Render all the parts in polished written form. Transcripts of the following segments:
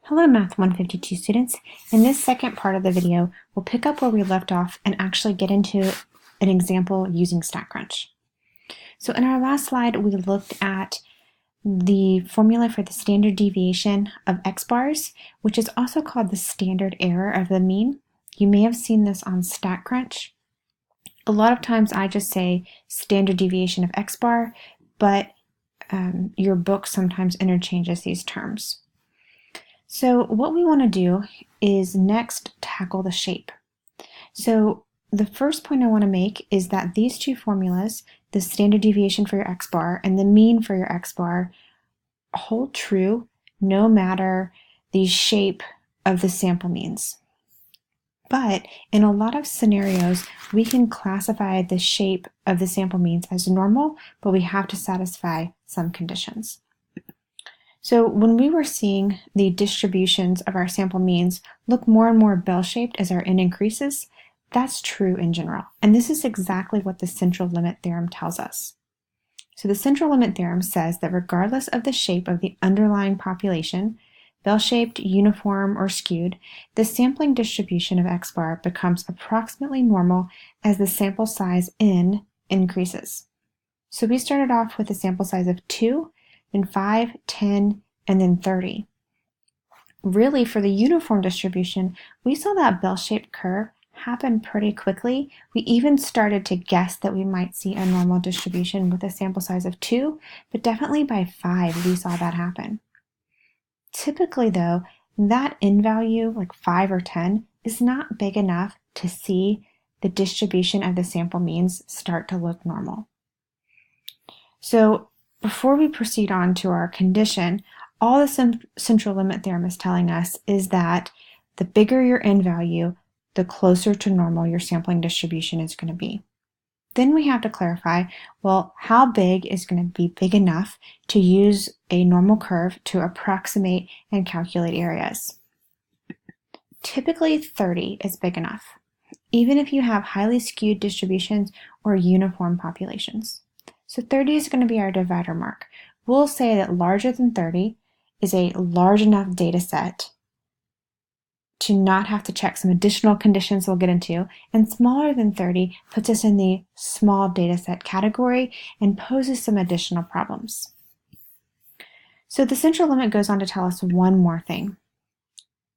Hello Math 152 students. In this second part of the video, we'll pick up where we left off and actually get into an example using StatCrunch. So in our last slide, we looked at the formula for the standard deviation of x bars, which is also called the standard error of the mean. You may have seen this on StatCrunch. A lot of times I just say standard deviation of x bar, but your book sometimes interchanges these terms. So what we want to do is next tackle the shape. So the first point I want to make is that these two formulas, the standard deviation for your x bar and the mean for your x bar, hold true no matter the shape of the sample means. But in a lot of scenarios, we can classify the shape of the sample means as normal, but we have to satisfy some conditions. So when we were seeing the distributions of our sample means look more and more bell-shaped as our n increases, that's true in general. And this is exactly what the central limit theorem tells us. So the central limit theorem says that regardless of the shape of the underlying population, bell-shaped, uniform, or skewed, the sampling distribution of x bar becomes approximately normal as the sample size n increases. So we started off with a sample size of 2, then 5, 10, and then 30. Really, for the uniform distribution, we saw that bell-shaped curve happen pretty quickly. We even started to guess that we might see a normal distribution with a sample size of 2, but definitely by 5 we saw that happen. Typically though, that n value, like 5 or 10, is not big enough to see the distribution of the sample means start to look normal. So before we proceed on to our condition, all the central limit theorem is telling us is that the bigger your n value, the closer to normal your sampling distribution is going to be. Then we have to clarify, well, how big is going to be big enough to use a normal curve to approximate and calculate areas? Typically 30 is big enough, even if you have highly skewed distributions or uniform populations. So 30 is going to be our divider mark. We'll say that larger than 30 is a large enough data set to not have to check some additional conditions we'll get into, and smaller than 30 puts us in the small data set category and poses some additional problems. So the central limit goes on to tell us one more thing.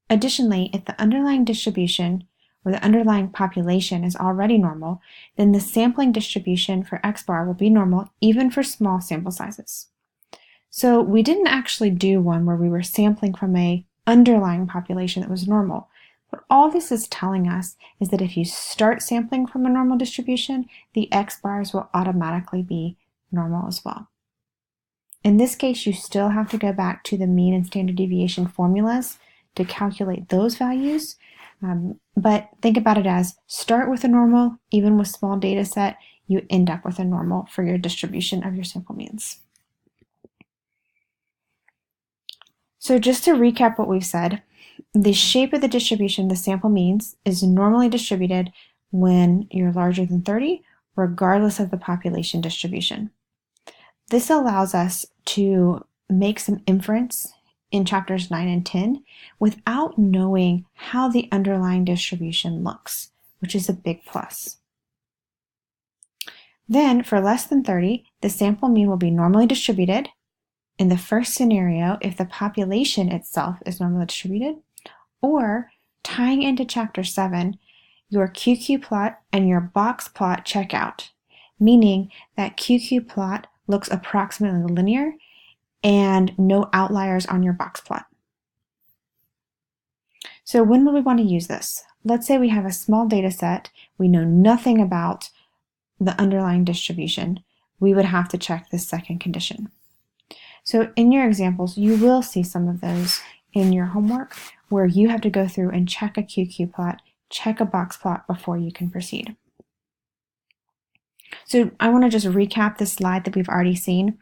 Additionally, if the underlying distribution or the underlying population is already normal, then the sampling distribution for x bar will be normal even for small sample sizes. So we didn't actually do one where we were sampling from a underlying population that was normal. What all this is telling us is that if you start sampling from a normal distribution, the x bars will automatically be normal as well. In this case, you still have to go back to the mean and standard deviation formulas to calculate those values, but think about it as start with a normal, even with small data set, you end up with a normal for your distribution of your sample means. So just to recap what we've said, the shape of the distribution the sample means is normally distributed when you're larger than 30, regardless of the population distribution. This allows us to make some inference in chapters 9 and 10 without knowing how the underlying distribution looks, which is a big plus. Then for less than 30, the sample mean will be normally distributed in the first scenario if the population itself is normally distributed, or tying into chapter 7, your QQ plot and your box plot check out, meaning that QQ plot looks approximately linear and no outliers on your box plot. So when would we want to use this? Let's say we have a small data set, we know nothing about the underlying distribution. We would have to check this second condition. So in your examples, you will see some of those in your homework where you have to go through and check a QQ plot, check a box plot before you can proceed. So I want to just recap this slide that we've already seen.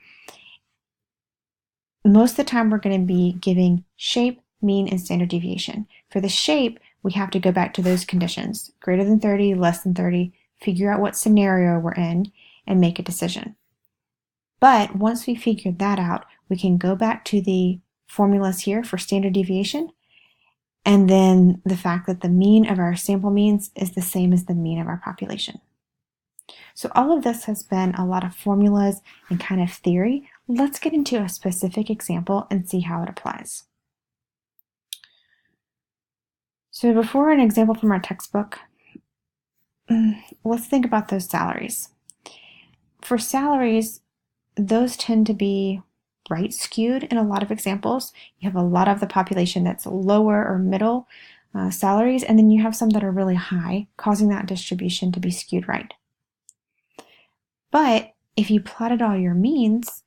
Most of the time we're going to be giving shape, mean, and standard deviation. For the shape, we have to go back to those conditions, greater than 30, less than 30, figure out what scenario we're in, and make a decision. But once we figured that out, we can go back to the formulas here for standard deviation, and then the fact that the mean of our sample means is the same as the mean of our population. So all of this has been a lot of formulas and kind of theory. Let's get into a specific example and see how it applies. So before an example from our textbook, let's think about those salaries. For salaries, those tend to be right skewed in a lot of examples. You have a lot of the population that's lower or middle salaries, and then you have some that are really high, causing that distribution to be skewed right. But if you plotted all your means,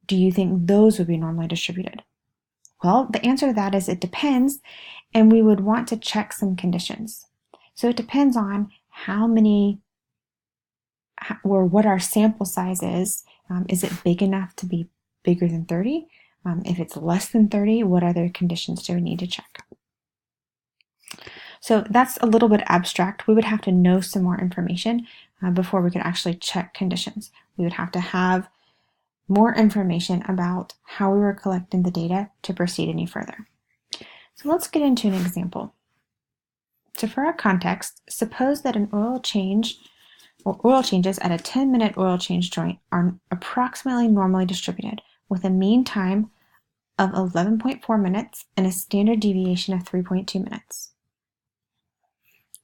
do you think those would be normally distributed? Well, the answer to that is it depends, and we would want to check some conditions. So it depends on how many or what our sample size is. Is it big enough to be bigger than 30? If it's less than 30, what other conditions do we need to check? So that's a little bit abstract. We would have to know some more information before we could actually check conditions. We would have to have more information about how we were collecting the data to proceed any further. So let's get into an example. So for our context, suppose that an oil change or oil changes at a 10-minute oil change joint are approximately normally distributed with a mean time of 11.4 minutes and a standard deviation of 3.2 minutes.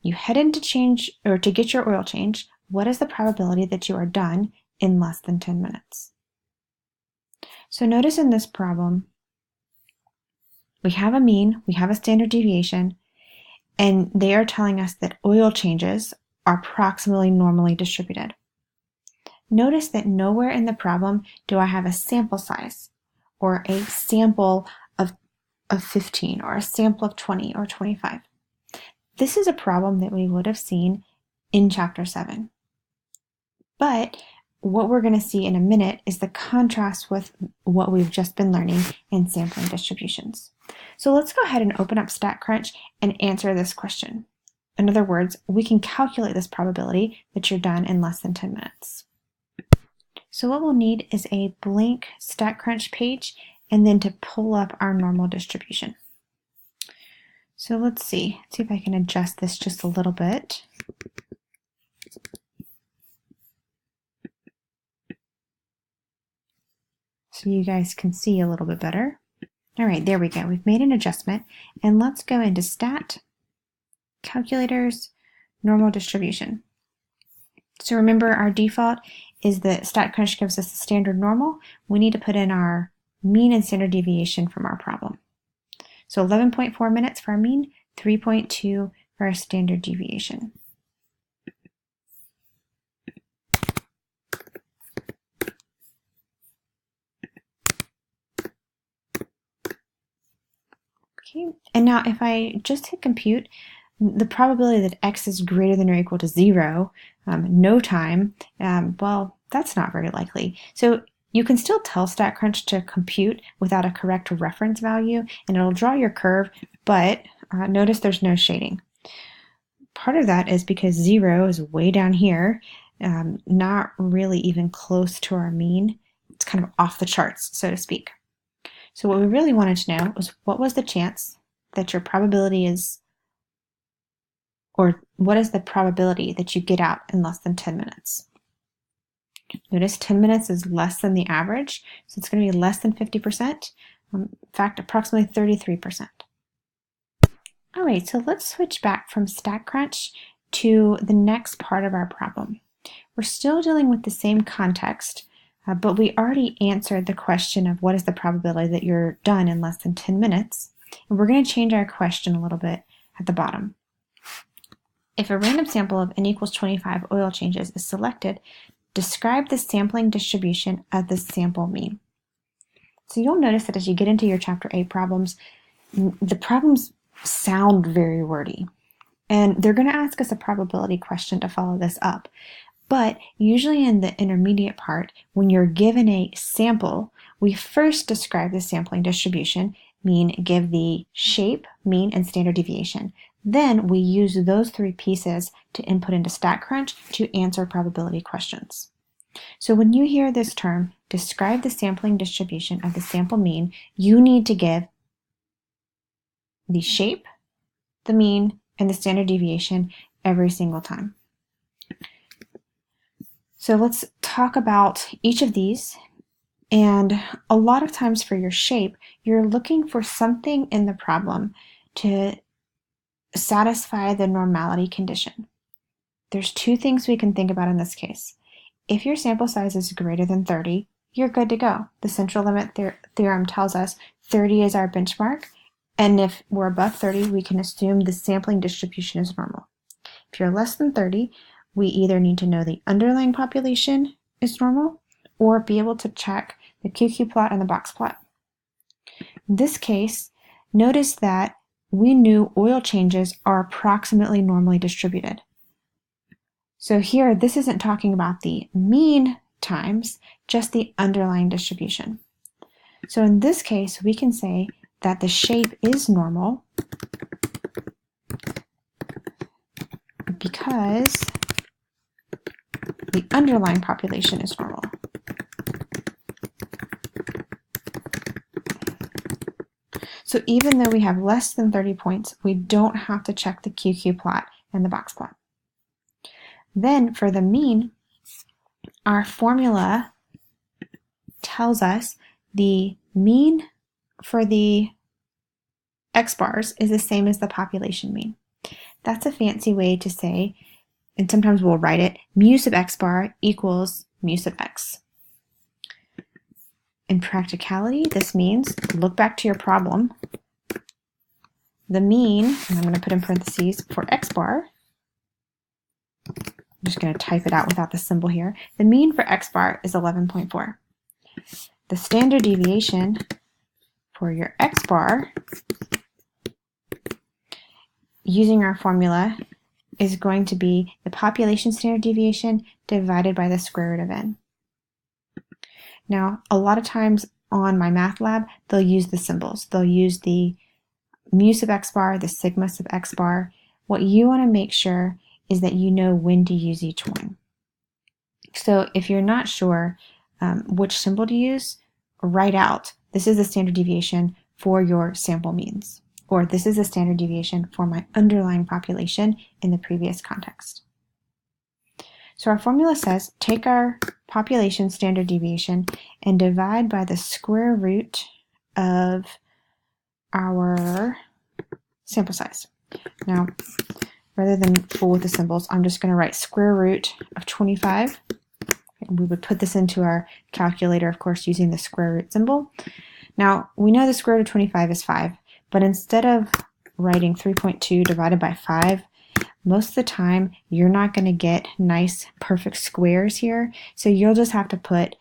You head in to get your oil change. What is the probability that you are done in less than 10 minutes? So notice in this problem, we have a mean, we have a standard deviation, and they are telling us that oil changes are approximately normally distributed. Notice that nowhere in the problem do I have a sample size or a sample of 15 or a sample of 20 or 25. This is a problem that we would have seen in Chapter 7. But what we're going to see in a minute is the contrast with what we've just been learning in sampling distributions. So let's go ahead and open up StatCrunch and answer this question. In other words, we can calculate this probability that you're done in less than 10 minutes. So what we'll need is a blank StatCrunch page and then to pull up our normal distribution. So let's see if I can adjust this just a little bit. So you guys can see a little bit better. All right, there we go. We've made an adjustment, and let's go into Stat, Calculators, Normal Distribution. So remember, our default is that StatCrunch gives us the standard normal. We need to put in our mean and standard deviation from our problem. So 11.4 minutes for our mean, 3.2 for our standard deviation. Okay, and now if I just hit compute, the probability that x is greater than or equal to 0, no time, well, that's not very likely. So you can still tell StatCrunch to compute without a correct reference value, and it'll draw your curve, but notice there's no shading. Part of that is because 0 is way down here, not really even close to our mean. It's kind of off the charts, so to speak. So what we really wanted to know was what was the chance that your probability is, or what is the probability that you get out in less than 10 minutes? Notice 10 minutes is less than the average, so it's going to be less than 50%. In fact, approximately 33%. All right, so let's switch back from StatCrunch to the next part of our problem. We're still dealing with the same context, but we already answered the question of what is the probability that you're done in less than 10 minutes. And we're going to change our question a little bit at the bottom. If a random sample of n equals 25 oil changes is selected, describe the sampling distribution of the sample mean. So you'll notice that as you get into your Chapter 8 problems, the problems sound very wordy. And they're going to ask us a probability question to follow this up. But usually in the intermediate part, when you're given a sample, we first describe the sampling distribution, give the shape, mean, and standard deviation. Then we use those three pieces to input into StatCrunch to answer probability questions. So when you hear this term, describe the sampling distribution of the sample mean, you need to give the shape, the mean, and the standard deviation every single time. So let's talk about each of these. And a lot of times for your shape, you're looking for something in the problem to satisfy the normality condition. There's two things we can think about in this case. If your sample size is greater than 30, you're good to go. The central limit theorem tells us 30 is our benchmark, and if we're above 30, we can assume the sampling distribution is normal. If you're less than 30, we either need to know the underlying population is normal or be able to check the QQ plot and the box plot. In this case, notice that we knew oil changes are approximately normally distributed. So here, this isn't talking about the mean times, just the underlying distribution. So in this case, we can say that the shape is normal because the underlying population is normal. So even though we have less than 30 points, we don't have to check the QQ plot and the box plot. Then for the mean, our formula tells us the mean for the X bars is the same as the population mean. That's a fancy way to say, and sometimes we'll write it, mu sub X bar equals mu sub X. In practicality, this means, look back to your problem, the mean, and I'm going to put in parentheses for X bar, I'm just going to type it out without the symbol here, the mean for X bar is 11.4. The standard deviation for your X bar, using our formula, is going to be the population standard deviation divided by the square root of n. Now, a lot of times on MyMathLab, they'll use the symbols. They'll use the mu sub X bar, the sigma sub X bar. What you want to make sure is that you know when to use each one. So if you're not sure which symbol to use, write out, this is the standard deviation for your sample means, or this is the standard deviation for my underlying population in the previous context. So our formula says, take our population standard deviation and divide by the square root of our sample size. Now, rather than fool with the symbols, I'm just going to write square root of 25. And we would put this into our calculator, of course, using the square root symbol. Now, we know the square root of 25 is 5, but instead of writing 3.2 divided by 5, most of the time, you're not going to get nice, perfect squares here, so you'll just have to put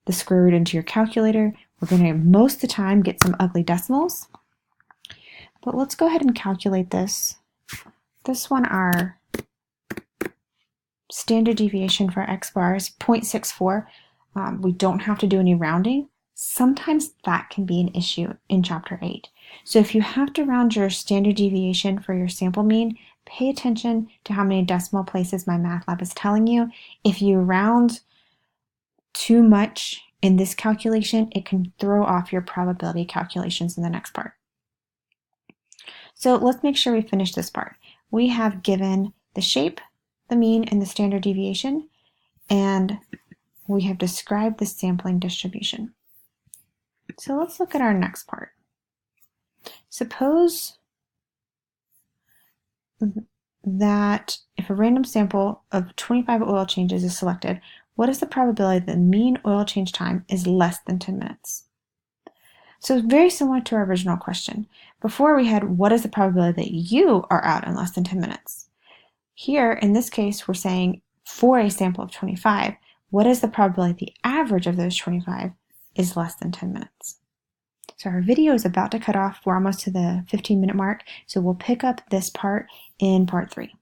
the square root into your calculator. We're going to, most of the time, get some ugly decimals. But let's go ahead and calculate this. This one, our standard deviation for X bar is 0.64. We don't have to do any rounding. Sometimes that can be an issue in Chapter 8. So if you have to round your standard deviation for your sample mean, pay attention to how many decimal places MyMathLab is telling you. If you round too much in this calculation, it can throw off your probability calculations in the next part. So let's make sure we finish this part. We have given the shape, the mean, and the standard deviation, and we have described the sampling distribution. So let's look at our next part. Suppose that if a random sample of 25 oil changes is selected, what is the probability that the mean oil change time is less than 10 minutes? So it's very similar to our original question. Before we had, what is the probability that you are out in less than 10 minutes? Here, in this case, we're saying for a sample of 25, what is the probability the average of those 25 is less than 10 minutes? So our video is about to cut off. We're almost to the 15-minute mark, so we'll pick up this part in part 3.